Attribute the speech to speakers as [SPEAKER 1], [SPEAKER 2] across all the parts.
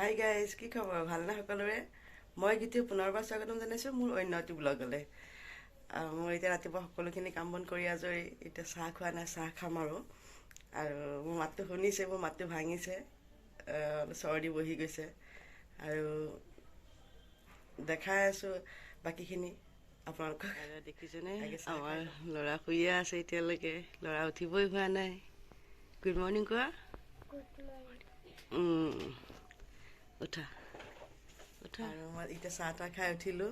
[SPEAKER 1] Hi guys, কি খবৰ? ভালনে সকলোৰে? মই গীতি পুনৰবাৰ স্বাগতম জনাইছোঁ মোৰ অন্য এটি ব্লগলৈ। মই এতিয়া ৰাতিপুৱা সকলোখিনি কাম বন কৰি আজৰি। এতিয়া চাহ খোৱা নাই, চাহ খাম আৰু মোৰ মাতটো শুনিছে, মোৰ মাতটো ভাঙিছে, চৰ্দি বহি গৈছে আৰু দেখাই আছোঁ বাকীখিনি আপোনালোকক। দেখিছেনে আমাৰ ল'ৰা শুইয়ে আছে এতিয়ালৈকে, ল'ৰা উঠিবই হোৱা নাই। গুড মৰ্ণিং কোৱা। উঠা উঠা। আৰু মই এতিয়া চাহ তাহ খাই উঠিলোঁ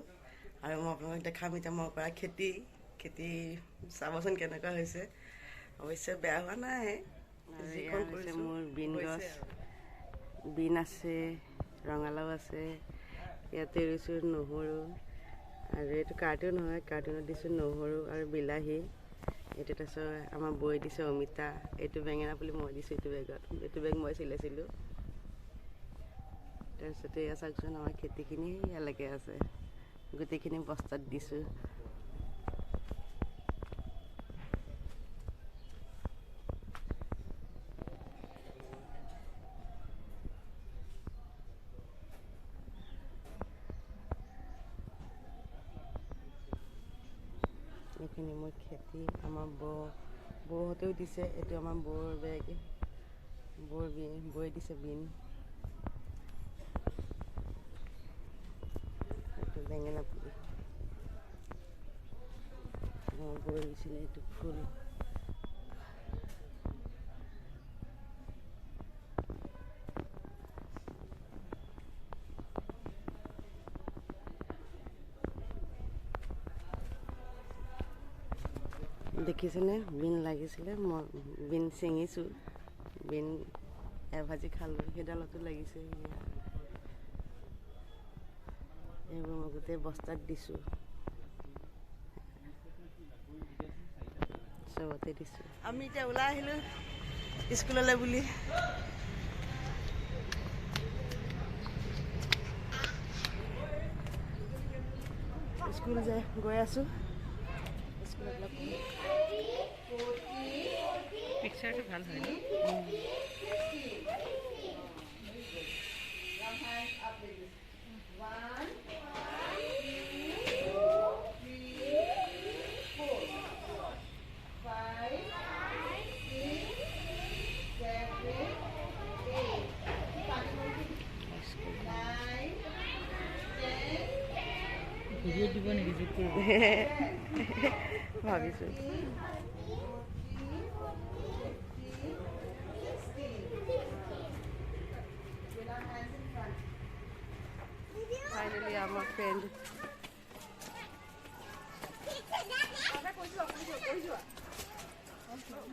[SPEAKER 1] আৰু মই আপোনালোকক দেখাম এতিয়া মই কৰা খেতি চাবচোন কেনেকুৱা হৈছে। অৱশ্যে বেয়া হোৱা নাই, যিখন কৰিছে মোৰ বিন গছ, বিন আছে, ৰঙালাও আছে, ইয়াতে ৰুইছোঁ নহৰু আৰু এইটো কাৰ্টুন হয়, কাৰ্টুনত দিছোঁ নহৰু আৰু বিলাহী। এইটো তাৰপিছত আমাৰ বৈ দিছে অমিতা, এইটো বেঙেনা বুলি মই দিছোঁ এইটো বেগত, এইটো বেগ মই চিলাইছিলোঁ। তাৰপিছতে এয়া চাওকচোন আমাৰ খেতিখিনি ইয়ালৈকে আছে, গোটেইখিনি বস্তাত দিছোঁ। এইখিনি মোৰ খেতি, আমাৰ বৌহঁতেও দিছে, এইটো আমাৰ বৌৰ বেগ, বৌয়ে দিছে বিন, এইটো বেঙেনা পুলি, আমাৰ বৌয়ে দিছিলে এইটো ফুল। দেখিছেনে বিন লাগিছিলে, মই বিন ছিঙিছোঁ, বিন এভাজি খালোঁ, সেইডালতো লাগিছে। এইবোৰ মই গোটেই বস্তাত দিছোঁ, চবতে দিছোঁ। আমি এতিয়া ওলাই আহিলোঁ স্কুললৈ বুলি। স্কুল গৈ আছোঁ।
[SPEAKER 2] পিকচাৰটো ভাল হয় ন? ভিডিঅ' দিব নেকি যোগ কৰিব
[SPEAKER 1] ভাবিছোঁ। Finally, our friend.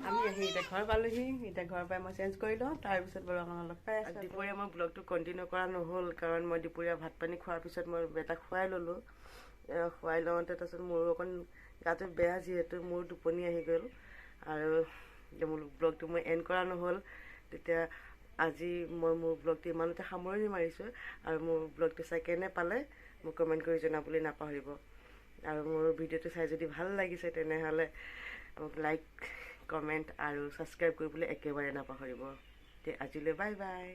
[SPEAKER 1] আমি আহি এতিয়া ঘৰ পালোহি, এতিয়া ঘৰ পাই মই চেঞ্জ কৰি লওঁ, তাৰপিছত বাৰু আপোনালোক পাই আছোঁ। দুপৰীয়া মই ব্লগটো কণ্টিনিউ কৰা নহ'ল, কাৰণ মই দুপৰীয়া ভাত পানী খোৱাৰ পিছত মই বেটাক খুৱাই ল'লোঁ। খুৱাই লওঁতে তাৰপিছত মোৰো অকণ গাটো বেয়া, যিহেতু মোৰ টোপনি আহি গ'ল আৰু মোৰ ব্লগটো মই এণ্ড কৰা নহ'ল। তেতিয়া আজি মই মোৰ ব্লগটো ইমানতে সামৰণি মাৰিছোঁ আৰু মোৰ ব্লগটো চাই কেনে পালে মোক কমেণ্ট কৰি জনাবলৈ নাপাহৰিব। আৰু মোৰ ভিডিঅ'টো চাই যদি ভাল লাগিছে তেনেহ'লে মোক লাইক, কমেণ্ট আৰু ছাবস্ক্ৰাইব কৰিবলৈ একেবাৰে নাপাহৰিব। আজিলৈ বাই বাই।